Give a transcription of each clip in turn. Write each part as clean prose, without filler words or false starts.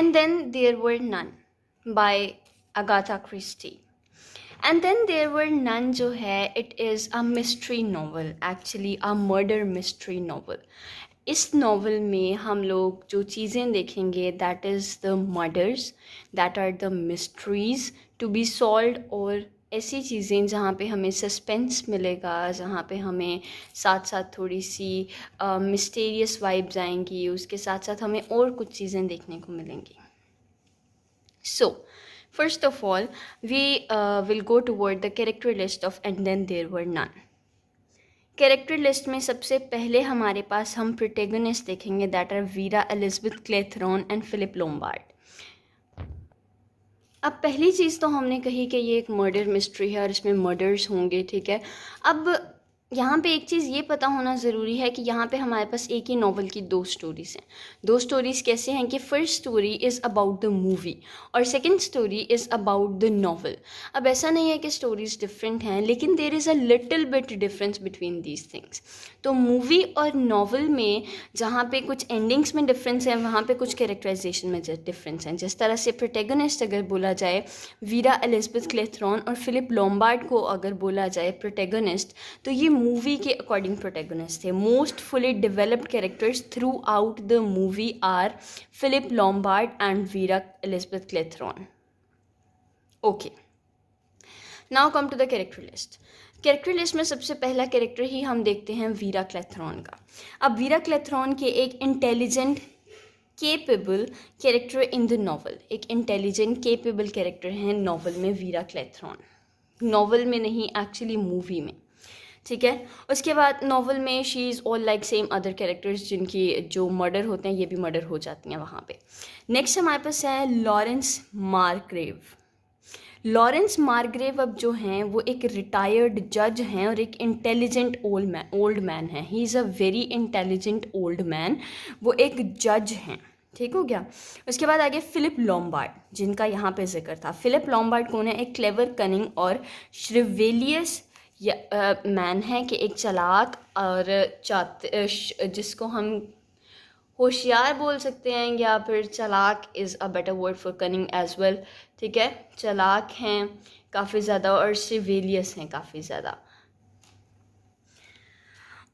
And then there were none by Agatha Christie. And then there were none जो है it is a mystery novel, actually a murder mystery novel. इस novel में हम लोग जो चीज़ें देखेंगे that is the murders, that are the mysteries to be solved, और ऐसी चीज़ें जहाँ पे हमें सस्पेंस मिलेगा, जहाँ पे हमें साथ साथ थोड़ी सी मिस्टीरियस वाइब्स आएंगी, उसके साथ साथ हमें और कुछ चीज़ें देखने को मिलेंगी. सो first of all, we will go toward the character list of And Then There Were None. Character list में सबसे पहले हमारे पास हम प्रोटेगनिस्ट देखेंगे that are Vera Elizabeth Claythorne and Philip Lombard. अब पहली चीज़ तो हमने कही कि ये एक मर्डर मिस्ट्री है और इसमें मर्डर्स होंगे, ठीक है. अब यहाँ पे एक चीज़ ये पता होना ज़रूरी है कि यहाँ पे हमारे पास एक ही नावल की दो स्टोरीज़ हैं. दो स्टोरीज़ कैसे हैं कि first story is about the movie और second story is about the novel. अब ऐसा नहीं है कि स्टोरीज़ डिफरेंट हैं, लेकिन there is a little bit difference between these things. तो मूवी और नावल में जहाँ पे कुछ एंडिंग्स में डिफरेंस है, वहाँ पे कुछ कैरेक्टराइजेशन में डिफरेंस हैं. जिस तरह से प्रोटेगनिस्ट अगर बोला जाए वीरा एलिजबेथ क्लेथरॉन और फिलिप लोम्बार्ड को अगर बोला जाए प्रोटेगनिस्ट, तो ये मूवी के अकॉर्डिंग प्रोटेगनिस्ट थे. Most fully developed characters throughout the movie are Philip Lombard and Vera Elizabeth Claythorne. Okay, now come to the character list. Character list में सबसे पहला कैरेक्टर ही हम देखते हैं वीरा क्लेथरॉन का. अब वीरा क्लेथरॉन के एक intelligent capable character in the novel, एक इंटेलिजेंट केपेबल कैरेक्टर हैं नॉवल में वीरा क्लेथरॉन. नॉवल में नहीं, एक्चुअली मूवी में, ठीक है. उसके बाद नॉवल में she is all like same other characters, जिनकी जो मर्डर होते हैं ये भी मर्डर हो जाती हैं वहाँ पे. नेक्स्ट हमारे पास है लॉरेंस मार्ग्रेव. लॉरेंस मार्ग्रेव अब जो हैं वो एक रिटायर्ड जज हैं और एक इंटेलिजेंट ओल्ड मैन है. He is a very intelligent old man. वो एक जज हैं, ठीक हो गया. उसके बाद आगे फिलिप लोम्बार्ड, जिनका यहाँ पे जिक्र था. फिलिप लोम्बार्ड कौन है? एक क्लेवर, कनिंग और श्रिवेलियस मैन है कि एक चालाक और जिसको हम होशियार बोल सकते हैं, या फिर चालाक is a better word for cunning as well, ठीक है. चालाक हैं काफ़ी ज़्यादा और सिविलियस हैं काफ़ी ज़्यादा.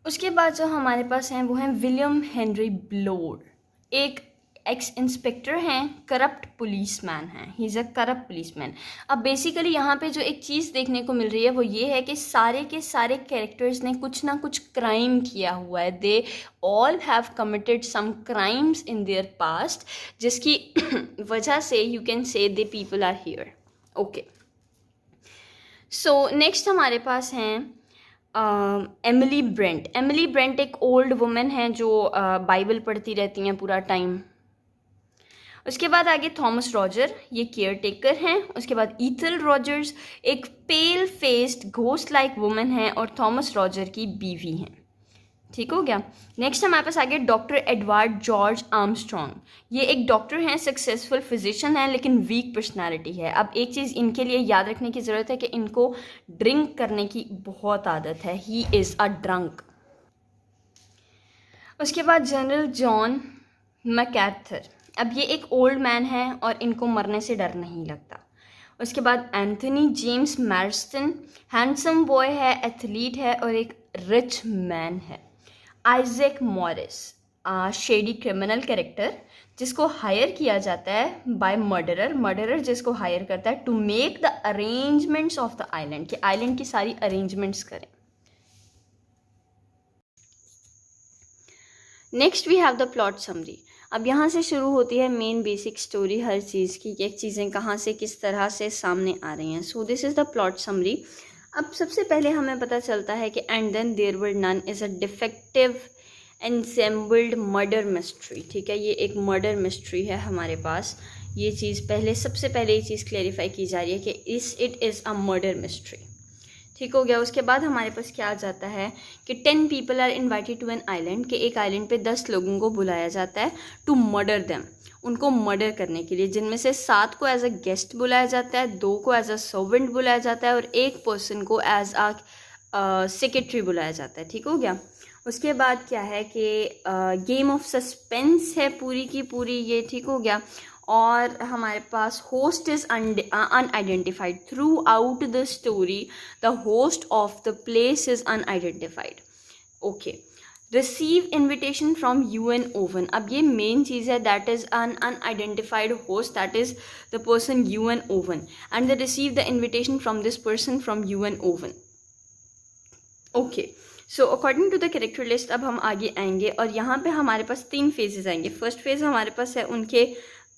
उसके बाद जो हमारे पास हैं वो हैं विलियम हेनरी ब्लोड. एक एक्स इंस्पेक्टर हैं, करप्ट पुलिसमैन हैं. He is a corrupt policeman. अब बेसिकली यहाँ पे जो एक चीज़ देखने को मिल रही है वो ये है कि सारे के सारे कैरेक्टर्स ने कुछ ना कुछ क्राइम किया हुआ है. They all have committed some crimes in their past, जिसकी वजह से you can say they people are here. Okay, so next हमारे पास हैं एमिली ब्रेंट. एमिली ब्रेंट एक ओल्ड वुमेन है जो बाइबल पढ़ती रहती हैं पूरा टाइम. उसके बाद आगे थॉमस रॉजर, ये केयर टेकर हैं. उसके बाद ईथल रॉजर्स एक पेल फेस्ड घोस्ट लाइक वुमेन है और थॉमस रॉजर की बीवी हैं, ठीक हो गया. नेक्स्ट हमारे पास आगे डॉक्टर एडवर्ड जॉर्ज आर्मस्ट्रॉन्ग. ये एक डॉक्टर हैं, सक्सेसफुल फिजिशियन हैं, लेकिन वीक पर्सनालिटी है. अब एक चीज़ इनके लिए याद रखने की ज़रूरत है कि इनको ड्रिंक करने की बहुत आदत है. He is a drunk. उसके बाद जनरल जॉन मैकैर्थर. अब ये एक ओल्ड मैन है और इनको मरने से डर नहीं लगता. उसके बाद Anthony James Marston, handsome boy है, एथलीट है और एक रिच मैन है. Isaac Morris, shady criminal character जिसको हायर किया जाता है बाय मर्डरर जिसको हायर करता है to make the arrangements of the island, कि आइलैंड की सारी अरेंजमेंट्स करें. Next we have the plot summary. अब यहाँ से शुरू होती है मेन बेसिक स्टोरी हर चीज़ की, कि चीज़ें कहाँ से किस तरह से सामने आ रही हैं. So this is the plot summary. अब सबसे पहले हमें पता चलता है कि And then there were None is a detective ensembled murder mystery, ठीक है. ये एक मर्डर मिस्ट्री है हमारे पास. ये चीज़ सबसे पहले ये चीज़ क्लेरिफाई की जा रही है कि it is a murder mystery, ठीक हो गया. उसके बाद हमारे पास क्या आ जाता है कि 10 people are invited to an island, कि एक आइलैंड पे 10 लोगों को बुलाया जाता है टू मर्डर देम, उनको मर्डर करने के लिए, जिनमें से 7 को एज अ गेस्ट बुलाया जाता है, 2 को एज अ सर्वेंट बुलाया जाता है और 1 पर्सन को एज अ सेक्रेटरी बुलाया जाता है, ठीक हो गया. उसके बाद क्या है कि गेम ऑफ सस्पेंस है पूरी की पूरी ये, ठीक हो गया. और हमारे पास host is unidentified throughout the story, the host of the place is unidentified. Okay, receive invitation from UN Owen, अब ये मेन चीज़ है, that is un unidentified host, that is the person UN Owen, and they receive the invitation from this person from UN Owen. Okay, so according to the character list अब हम आगे आएंगे और यहाँ पे हमारे पास 3 फेजेस आएंगे। फर्स्ट फेज़ हमारे पास है उनके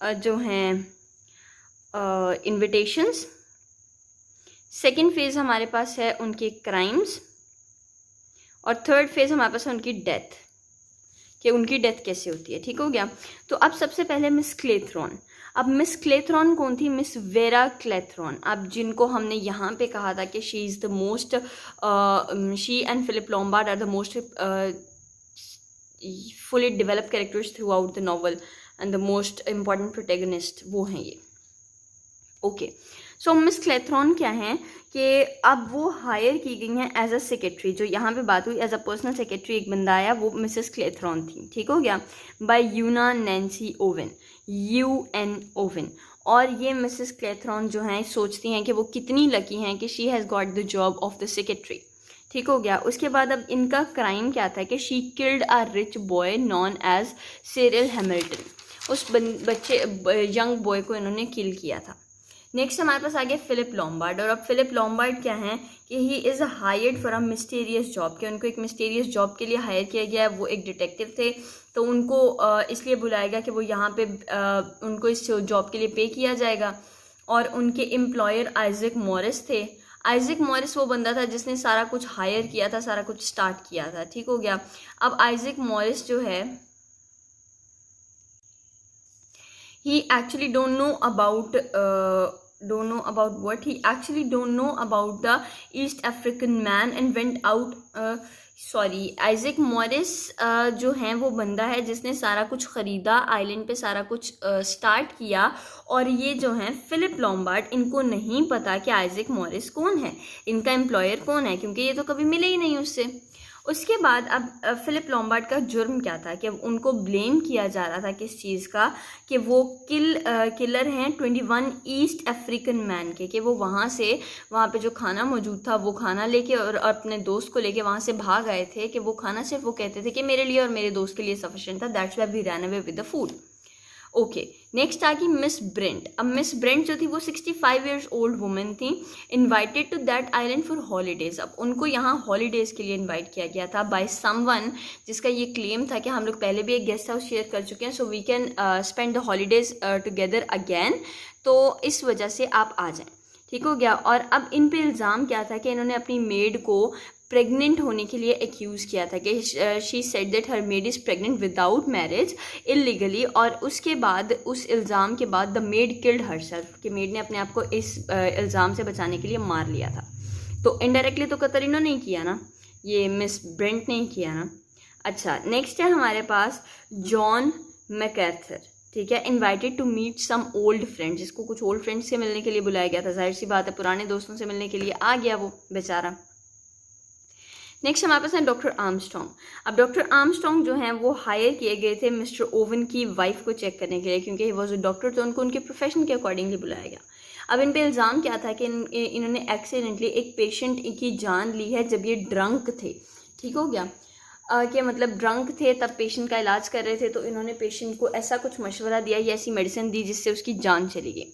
जो हैं इन्विटेशंस, सेकेंड फेज़ हमारे पास है उनके क्राइम्स, और थर्ड फेज़ हमारे पास है उनकी डेथ, कि उनकी डेथ कैसे होती है। ठीक हो गया। तो अब सबसे पहले मिस क्लेथरॉन। अब मिस क्लेथरॉन कौन थी? Miss Vera Claythorne. अब जिनको हमने यहाँ पे कहा था कि she is the most, she and Philip Lombard are the most fully develop characters throughout the novel and the most important protagonist, वो हैं ये। ओके, सो मिस क्लेथरॉन क्या हैं कि अब वो हायर की गई हैं एज अ सेक्रेटरी, जो यहाँ पे बात हुई एज अ पर्सनल सेक्रेटरी एक बंदा आया, वो मिसेस क्लेथरॉन थी। ठीक हो गया, बाय यूना नैन्सी ओवन, UN ओवन। और ये मिसेस क्लेथरॉन जो हैं सोचती हैं कि वो कितनी लकी हैं कि she has got the job of the secretary. ठीक हो गया। उसके बाद अब इनका क्राइम क्या था कि she killed a rich boy known as Cyril Hamilton, उस बच्चे यंग बॉय को इन्होंने किल किया था। नेक्स्ट हमारे पास आ गया फिलिप लॉम्बार्ड। और अब फिलिप लॉम्बार्ड क्या हैं कि he is hired for a mysterious job, कि उनको एक मिस्टीरियस जॉब के लिए हायर किया गया है। वो एक डिटेक्टिव थे, तो उनको इसलिए बुलाया गया कि वो यहाँ पे उनको इस जॉब के लिए पे किया जाएगा। और उनके एम्प्लॉयर आइजक मॉरिस थे। आइजक मॉरिस वो बंदा था जिसने सारा कुछ हायर किया था, सारा कुछ स्टार्ट किया था। ठीक हो गया। अब आइजक मॉरिस जो है he actually don't know about what he actually don't know about the East African man and went out Isaac Morris जो हैं वो बंदा है जिसने सारा कुछ ख़रीदा, आइलैंड पे सारा कुछ स्टार्ट किया। और ये जो हैं फिलिप लॉम्बार्ड, इनको नहीं पता कि आइजक मॉरिस कौन है, इनका एम्प्लॉयर कौन है, क्योंकि ये तो कभी मिले ही नहीं उससे। उसके बाद अब फिलिप लॉम्बार्ड का जुर्म क्या था कि उनको ब्लेम किया जा रहा था किस चीज़ का, कि वो किलर हैं 21 ईस्ट अफ्रीकन मैन के, कि वो वहाँ पे जो खाना मौजूद था वो खाना लेके और अपने दोस्त को लेके वहाँ से भाग आए थे, कि वो खाना सिर्फ वो कहते थे कि मेरे लिए और मेरे दोस्त के लिए सफिशिएंट था, that's why we ran away with the food. Okay, next आ गई मिस ब्रेंट। अब मिस ब्रेंट जो थी वो 65 ईयर्स ओल्ड वुमेन थी, invited to that island for holidays. अब उनको यहाँ हॉलीडेज़ के लिए इनवाइट किया गया था बाय समवन, जिसका ये क्लेम था कि हम लोग पहले भी एक गेस्ट हाउस शेयर कर चुके हैं, so we can spend the holidays together again, तो इस वजह से आप आ जाएं। ठीक हो गया। और अब इन पे इल्ज़ाम क्या था कि इन्होंने अपनी मेड को प्रेग्नेंट होने के लिए एक्यूज़ किया था, कि she said that her made is pregnant without marriage illegally. और उसके बाद उस इल्ज़ाम के बाद द मेड किल्ड हरसेल्फ, कि मेड ने अपने आप को इस इल्ज़ाम से बचाने के लिए मार लिया था। तो इनडायरेक्टली तो कतर इन्होंने नहीं किया ना, ये मिस ब्रेंट ने किया ना। अच्छा, नेक्स्ट है हमारे पास जॉन मैकआर्थर। ठीक है, invited to meet some old friends, जिसको कुछ ओल्ड फ्रेंड्स से मिलने के लिए बुलाया गया था। जाहिर सी बात है पुराने दोस्तों से मिलने के लिए आ गया वो बेचारा। नेक्स्ट हमारे पास है डॉक्टर आर्मस्ट्रॉन्ग। अब डॉक्टर आर्मस्ट्रॉन्ग जो हैं वो हायर किए गए थे मिस्टर ओवन की वाइफ को चेक करने के लिए, क्योंकि ही वॉज अ डॉक्टर, तो उनको उनके प्रोफेशन के अकॉर्डिंगली बुलाया गया। अब इन पे इल्ज़ाम क्या था कि इन्होंने एक्सीडेंटली एक पेशेंट की जान ली है जब ये ड्रंक थे। ठीक हो गया, कि मतलब ड्रंक थे तब पेशेंट का इलाज कर रहे थे, तो इन्होंने पेशेंट को ऐसा कुछ मशवरा दिया या ऐसी मेडिसिन दी जिससे उसकी जान चली गई।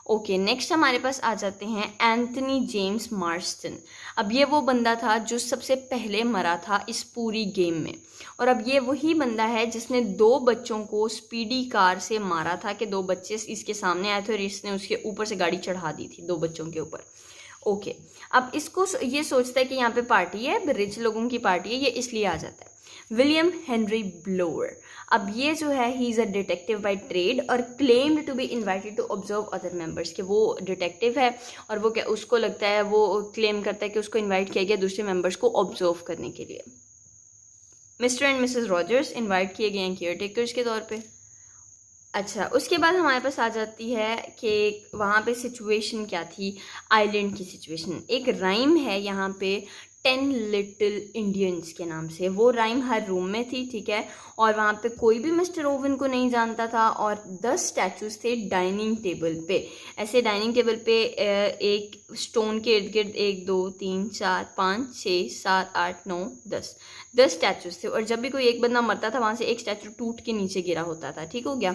ओके, नेक्स्ट हमारे पास आ जाते हैं एंथनी जेम्स मार्स्टन। अब ये वो बंदा था जो सबसे पहले मरा था इस पूरी गेम में, और अब ये वही बंदा है जिसने 2 बच्चों को स्पीडी कार से मारा था, कि 2 बच्चे इसके सामने आए थे और इसने उसके ऊपर से गाड़ी चढ़ा दी थी 2 बच्चों के ऊपर। ओके, अब इसको ये सोचता है कि यहाँ पे पार्टी है, रिच लोगों की पार्टी है, ये इसलिए आ जाता है। William Henry Blore. अब ये जो है he is a detective by trade और claimed to be invited to observe other members, कि वो डिटेक्टिव है और वो क्या उसको लगता है, वो क्लेम करता है कि उसको इनवाइट किया गया दूसरे मेंबर्स को ऑब्जर्व करने के लिए। Mister and Mrs Rogers invite किए गए हैं केयर टेकर्स के तौर पे। अच्छा, उसके बाद हमारे पास आ जाती है कि वहाँ पे सिचुएशन क्या थी, आइलैंड की सिचुएशन। एक राइम है यहाँ पे, 10 लिटिल इंडियंस के नाम से। वो राइम हर रूम में थी, ठीक है, और वहाँ पे कोई भी मिस्टर ओवन को नहीं जानता था। और 10 स्टैचूज थे डाइनिंग टेबल पे। ऐसे डाइनिंग टेबल पे एक स्टोन के इर्द गिर्द 1 2 3 4 5 6 7 8 9 10 स्टैचूज थे। और जब भी कोई एक बंदा मरता था वहाँ से एक स्टैचू टूट के नीचे गिरा होता था, ठीक हो गया।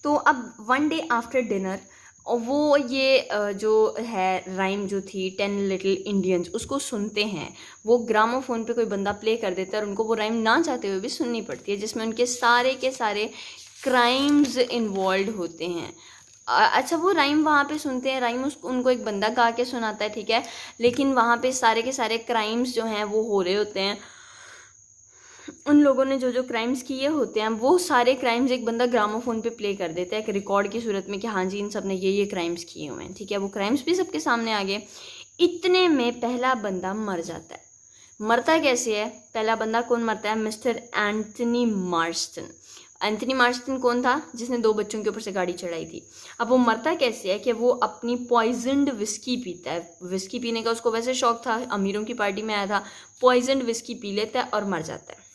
तो अब वन डे आफ्टर डिनर और वो ये जो है राइम जो थी 10 लिटिल इंडियंस, उसको सुनते हैं। वो ग्रामोफोन पे कोई बंदा प्ले कर देता है और उनको वो राइम ना चाहते हुए भी सुननी पड़ती है, जिसमें उनके सारे के सारे क्राइम्स इन्वॉल्व होते हैं। अच्छा, वो राइम वहाँ पे सुनते हैं, राइम उनको एक बंदा गा के सुनाता है, ठीक है, लेकिन वहाँ पे सारे के सारे क्राइम्स जो हैं वो हो रहे होते हैं। उन लोगों ने जो जो क्राइम्स किए होते हैं वो सारे क्राइम्स एक बंदा ग्रामोफोन पे प्ले कर देता है एक रिकॉर्ड की सूरत में कि हाँ जी इन सब ने ये क्राइम्स किए हुए हैं, ठीक है। वो क्राइम्स भी सबके सामने आ गए। इतने में पहला बंदा मर जाता है। मरता कैसे है? पहला बंदा कौन मरता है? Mister Anthony Marston. Anthony Marston कौन था? जिसने 2 बच्चों के ऊपर से गाड़ी चढ़ाई थी। अब वो मरता कैसे है कि वो अपनी पॉइजनड विस्की पीता है। विस्की पीने का उसको वैसे शौक था, अमीरों की पार्टी में आया था, पॉइजनड विस्की पी लेता है और मर जाता है।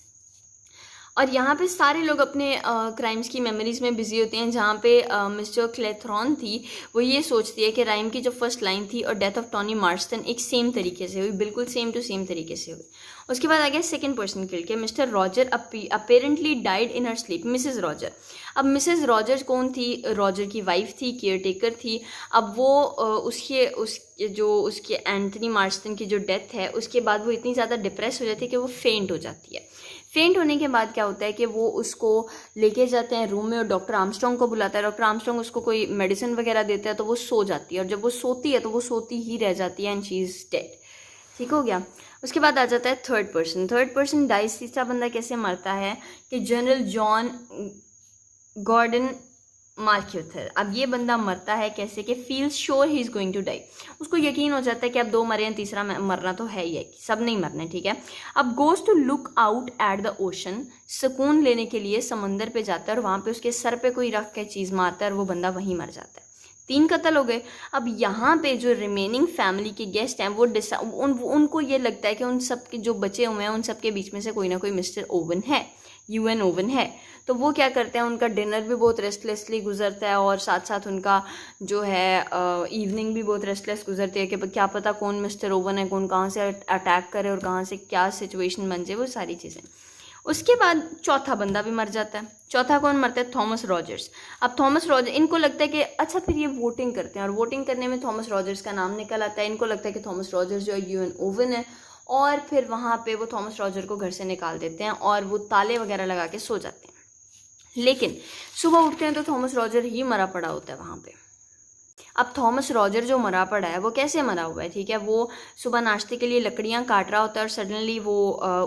और यहाँ पे सारे लोग अपने क्राइम्स की मेमोरीज में बिजी होते हैं। जहाँ पे मिस्टर क्लेथरॉन थी, वो ये सोचती है कि राइम की जो फर्स्ट लाइन थी और डेथ ऑफ टॉनी मार्स्टन एक सेम तरीके से हुई, बिल्कुल सेम टू सेम तरीके से हुई। उसके बाद आ गया सेकंड पर्सन किल के mister Roger apparently died in her sleep, Mrs Roger. अब मिसेस रॉजर कौन थी? रॉजर की वाइफ थी, केयर टेकर थी। अब वो उसके एंथनी मार्स्टन की जो डेथ है उसके बाद वो इतनी ज़्यादा डिप्रेस हो जाती है कि वो फेंट हो जाती है। फेंट होने के बाद क्या होता है कि वो उसको लेके जाते हैं रूम में और डॉक्टर आर्मस्ट्रॉन्ग को बुलाता है। डॉक्टर आर्मस्ट्रॉन्ग उसको कोई मेडिसिन वगैरह देता है तो वो सो जाती है, और जब वो सोती है तो वो सोती ही रह जाती है एंड शी इज़ डेड, ठीक हो गया। उसके बाद आ जाता है थर्ड पर्सन डाइस। तीसरा बंदा कैसे मरता है कि जनरल जॉन गॉर्डन मार्क्यूथर। अब ये बंदा मरता है कैसे कि feels sure he is going to die. उसको यकीन हो जाता है कि अब 2 मरे हैं, तीसरा मरना तो है ही है, सब नहीं मरने, ठीक है। अब goes to look out at the ocean, सुकून लेने के लिए समंदर पे जाता है और वहाँ पे उसके सर पे कोई रख के चीज़ मारता है और वो बंदा वहीं मर जाता है। 3 कत्ल हो गए। अब यहाँ पे जो रिमेनिंग फैमिली के गेस्ट हैं वो उनको ये लगता है कि उन सब के जो बचे हुए हैं उन सब के बीच में से कोई ना कोई मिस्टर ओवन है, यूएन ओवन है। तो वो क्या करते हैं, उनका डिनर भी बहुत रेस्टलेसली गुजरता है और साथ साथ उनका जो है इवनिंग भी बहुत रेस्टलेस गुजरती है कि क्या पता कौन मिस्टर ओवन है, कौन कहाँ से अटैक करे और कहाँ से क्या सिचुएशन बन जाए, वो सारी चीज़ें। उसके बाद चौथा बंदा भी मर जाता है। चौथा कौन मरता है? Thomas Rogers. अब थॉमस रॉजर, इनको लगता है कि अच्छा फिर ये वोटिंग करते हैं और वोटिंग करने में थॉमस रॉजर्स का नाम निकल आता है। इनको लगता है कि थॉमस रॉजर्स जो है यूएन ओवन है, और फिर वहाँ पे वो थॉमस रॉजर को घर से निकाल देते हैं और वो ताले वगैरह लगा के सो जाते हैं। लेकिन सुबह उठते हैं तो थॉमस रॉजर ही मरा पड़ा होता है वहाँ पे। अब थॉमस रॉजर जो मरा पड़ा है वो कैसे मरा हुआ है, ठीक है। वो सुबह नाश्ते के लिए लकड़ियाँ काट रहा होता है और सडनली वो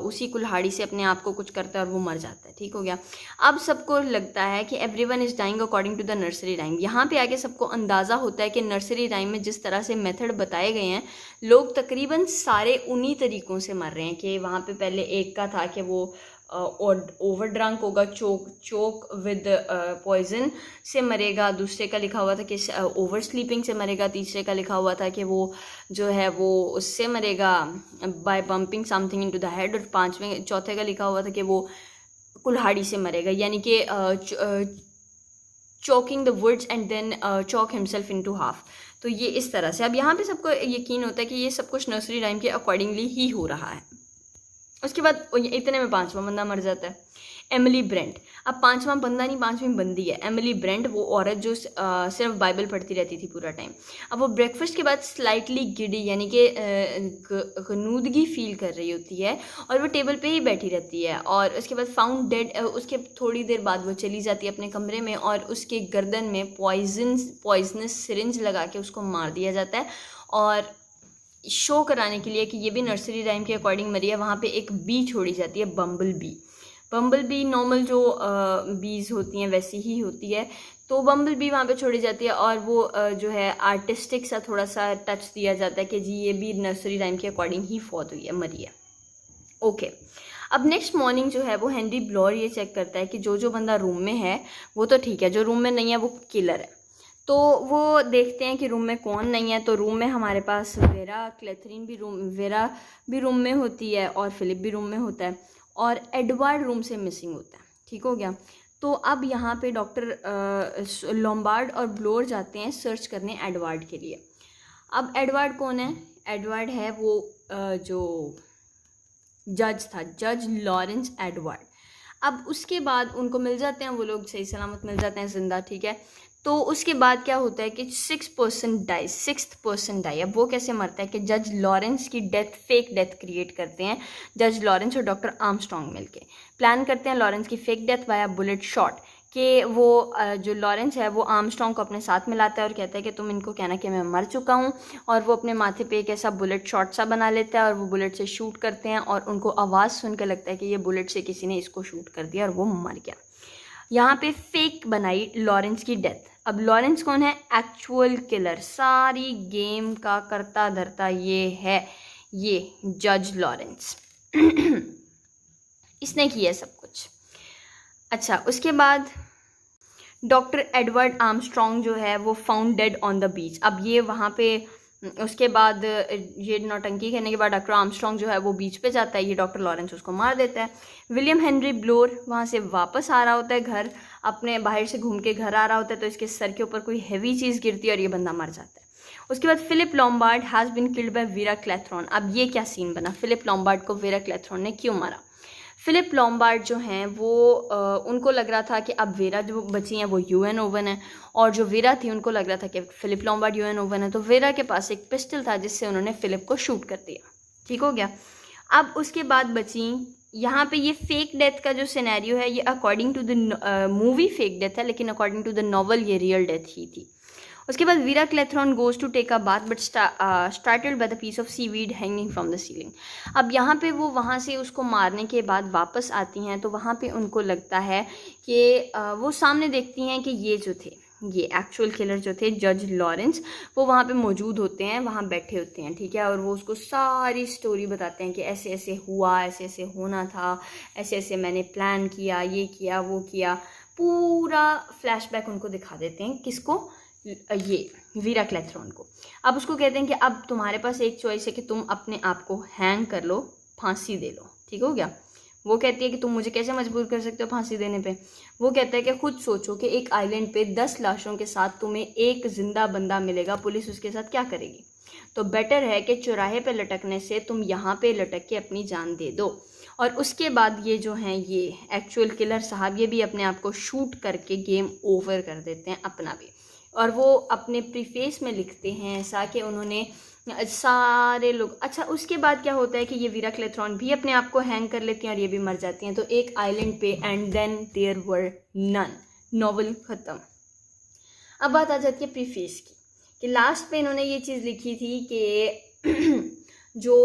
उसी कुल्हाड़ी से अपने आप को कुछ करता है और वो मर जाता है, ठीक हो गया। अब सबको लगता है कि everyone is dying according to the nursery rhyme. यहाँ पे आके सबको अंदाज़ा होता है कि नर्सरी राइम में जिस तरह से मेथड बताए गए हैं, लोग तकरीबन सारे उन्हीं तरीक़ों से मर रहे हैं। कि वहाँ पे पहले एक का था कि वो ओवर ड्रंक होगा, चोक विद पॉइजन से मरेगा। दूसरे का लिखा हुआ था कि ओवर स्लीपिंग से मरेगा। तीसरे का लिखा हुआ था कि वो जो है वो उससे मरेगा by bumping something into the head. और चौथे का लिखा हुआ था कि वो कुल्हाड़ी से मरेगा, यानी कि choking the words and then choke himself into half. तो ये इस तरह से। अब यहाँ पे सबको यकीन होता है कि ये सब कुछ नर्सरी राइम के अकॉर्डिंगली ही हो रहा है। उसके बाद इतने में 5वां बंदा मर जाता है, एमिली ब्रेंट। अब 5वां बंदा नहीं, 5वीं बंदी है एमिली ब्रेंट। वो औरत जो सिर्फ बाइबल पढ़ती रहती थी पूरा टाइम। अब वो ब्रेकफास्ट के बाद स्लाइटली गिडी यानी कि गनूदगी फील कर रही होती है और वो टेबल पे ही बैठी रहती है। और उसके बाद फाउंड डेड। उसके थोड़ी देर बाद वो चली जाती है अपने कमरे में और उसके गर्दन में पॉइजनस सिरिंज लगा के उसको मार दिया जाता है। और शो कराने के लिए कि ये भी नर्सरी राइम के अकॉर्डिंग मरी है, वहाँ पे एक बी छोड़ी जाती है, बम्बल बी नॉर्मल जो बीज होती हैं वैसी ही होती है। तो बम्बल बी वहाँ पे छोड़ी जाती है और वो जो है आर्टिस्टिक सा थोड़ा सा टच दिया जाता है कि जी ये भी नर्सरी राइम के अकॉर्डिंग ही फौत हुई है, मरी है। ओके। अब नेक्स्ट मॉर्निंग जो है वो हेनरी ब्लोर ये चेक करता है कि जो बंदा रूम में है वो तो ठीक है, जो रूम में नहीं है वो किलर है। तो वो देखते हैं कि रूम में कौन नहीं है। तो रूम में हमारे पास वेरा भी रूम में होती है और फिलिप भी रूम में होता है और एडवर्ड रूम से मिसिंग होता है। ठीक हो गया। तो अब यहाँ पे डॉक्टर लोम्बार्ड और ब्लोर जाते हैं सर्च करने एडवर्ड के लिए। अब एडवर्ड कौन है? एडवर्ड है वो जो जज था, जज लॉरेंस एडवर्ड। अब उसके बाद उनको मिल जाते हैं वो लोग, सही सलामत मिल जाते हैं ज़िंदा। ठीक है। तो उसके बाद क्या होता है कि 6th पर्सन डाई। अब वो कैसे मरता है कि जज लॉरेंस की डेथ, फेक डेथ क्रिएट करते हैं जज लॉरेंस और डॉक्टर आर्मस्ट्रॉन्ग मिलके प्लान करते हैं लॉरेंस की fake death via bullet shot. कि वो जो लॉरेंस है वो आर्मस्ट्रॉन्ग को अपने साथ मिलाता है और कहता है कि तुम इनको कहना कि मैं मर चुका हूँ, और वो अपने माथे पे एक ऐसा बुलेट शॉट सा बना लेता है और वो बुलेट से शूट करते हैं और उनको आवाज़ सुन के लगता है कि ये बुलेट से किसी ने इसको शूट कर दिया और वो मर गया। यहाँ पे फेक बनाई लॉरेंस की डेथ। अब लॉरेंस कौन है? एक्चुअल किलर, सारी गेम का करता धरता ये है, ये जज लॉरेंस इसने किया सब कुछ। अच्छा, उसके बाद डॉक्टर एडवर्ड आर्मस्ट्रॉन्ग जो है वो found dead on the beach. अब ये वहाँ पे उसके बाद ये नौटंकी करने के बाद डॉक्टर आर्मस्ट्रॉन्ग जो है वो बीच पे जाता है, ये डॉक्टर लॉरेंस उसको मार देता है। विलियम हेनरी ब्लोर वहाँ से वापस आ रहा होता है घर, अपने बाहर से घूम के घर आ रहा होता है, तो इसके सर के ऊपर कोई हैवी चीज़ गिरती है और ये बंदा मर जाता है। उसके बाद Philip Lombard has been killed by Vera Claythorne. अब ये क्या सीन बना, फिलिप लोम्बार्ड को वेरा क्लेथरॉन ने क्यों मारा? फिलिप लोम्बार्ड जो हैं वो उनको लग रहा था कि अब वेरा जो बची हैं वो यूएन ओवन है, और जो वेरा थी उनको लग रहा था कि फिलिप लोम्बार्ड यूएन ओवन है। तो वेरा के पास एक पिस्टल था जिससे उन्होंने फिलिप को शूट कर दिया। ठीक हो गया। अब उसके बाद बची यहाँ पे ये फेक डेथ का जो सिनेरियो है, ये according to the movie fake death है, लेकिन अकॉर्डिंग टू द नॉवल ये रियल डेथ ही थी। उसके बाद Vera Claythorne goes to take a bath but started by the piece of seaweed hanging from the ceiling. अब यहाँ पे वो वहाँ से उसको मारने के बाद वापस आती हैं, तो वहाँ पे उनको लगता है कि वो सामने देखती हैं कि ये जो थे, ये एक्चुअल किलर जो थे जज लॉरेंस, वो वहाँ पे मौजूद होते हैं, वहाँ बैठे होते हैं। ठीक है। और वो उसको सारी स्टोरी बताते हैं कि ऐसे ऐसे हुआ, ऐसे ऐसे होना था, ऐसे ऐसे मैंने प्लान किया, ये किया, वो किया, पूरा फ्लैशबैक उनको दिखा देते हैं। किसको? ये वीरा क्लेथरॉन को। अब उसको कहते हैं कि अब तुम्हारे पास एक चॉइस है कि तुम अपने आप को हैंग कर लो, फांसी दे लो। ठीक हो गया। वो कहती है कि तुम मुझे कैसे मजबूर कर सकते हो फांसी देने पे? वो कहता है कि खुद सोचो कि एक आइलैंड पे 10 लाशों के साथ तुम्हें एक जिंदा बंदा मिलेगा, पुलिस उसके साथ क्या करेगी? तो बेटर है कि चौराहे पे लटकने से तुम यहाँ पे लटक के अपनी जान दे दो। और उसके बाद ये जो हैं ये एक्चुअल किलर साहब, ये भी अपने आप को शूट करके गेम ओवर कर देते हैं अपना भी। और वो अपने प्रीफेस में लिखते हैं ऐसा कि उन्होंने सारे लोग। अच्छा, उसके बाद क्या होता है कि ये वीरा क्लेथरॉन भी अपने आप को हैंग कर लेती हैं और ये भी मर जाती हैं। तो एक आइलैंड पे and then there were none, novel ख़त्म। अब बात आ जाती है प्रीफेस की, कि लास्ट पे इन्होंने ये चीज़ लिखी थी कि जो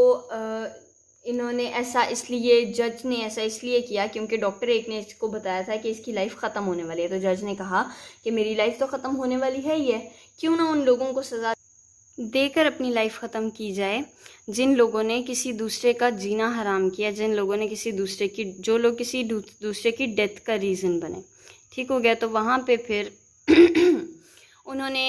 इन्होंने ऐसा इसलिए, जज ने ऐसा इसलिए किया क्योंकि डॉक्टर एक ने इसको बताया था कि इसकी लाइफ ख़त्म होने वाली है। तो जज ने कहा कि मेरी लाइफ तो ख़त्म होने वाली है ही है, क्यों ना उन लोगों को सज़ा देकर अपनी लाइफ ख़त्म की जाए जिन लोगों ने किसी दूसरे का जीना हराम किया, जिन लोगों ने किसी दूसरे की, जो लोग किसी दूसरे की डेथ का रीज़न बने। ठीक हो गया। तो वहाँ पे फिर उन्होंने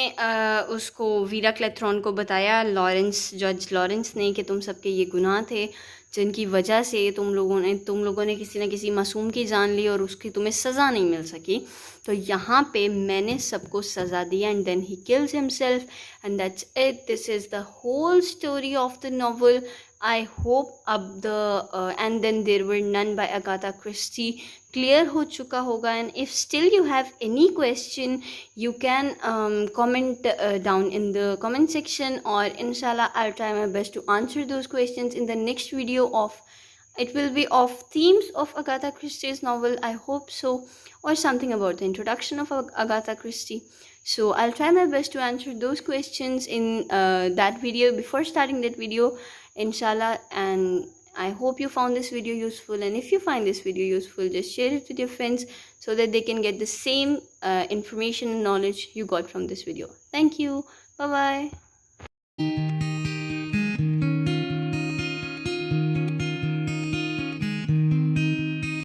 उसको वीरा क्लेथरॉन को बताया, जज लॉरेंस ने, कि तुम सबके ये गुनाह थे जिनकी वजह से तुम लोगों ने किसी न किसी मासूम की जान ली और उसकी तुम्हें सज़ा नहीं मिल सकी। तो यहाँ पे मैंने सबको सज़ा दिया and then he kills himself and that's it. This is the whole story of the novel. I hope अब the And then there were None by Agatha Christie clear हो चुका होगा। And if still you have any question, you can comment down in the comment section, or inshallah I'll try my best to answer those questions in the next video it will be of themes of Agatha Christie's novel, I hope so, or something about the introduction of Agatha Christie. So I'll try my best to answer those questions in that video, before starting that video, inshallah. And I hope you found this video useful, and if you find this video useful, just share it with your friends so that they can get the same information and knowledge you got from this video. Thank you. Bye bye.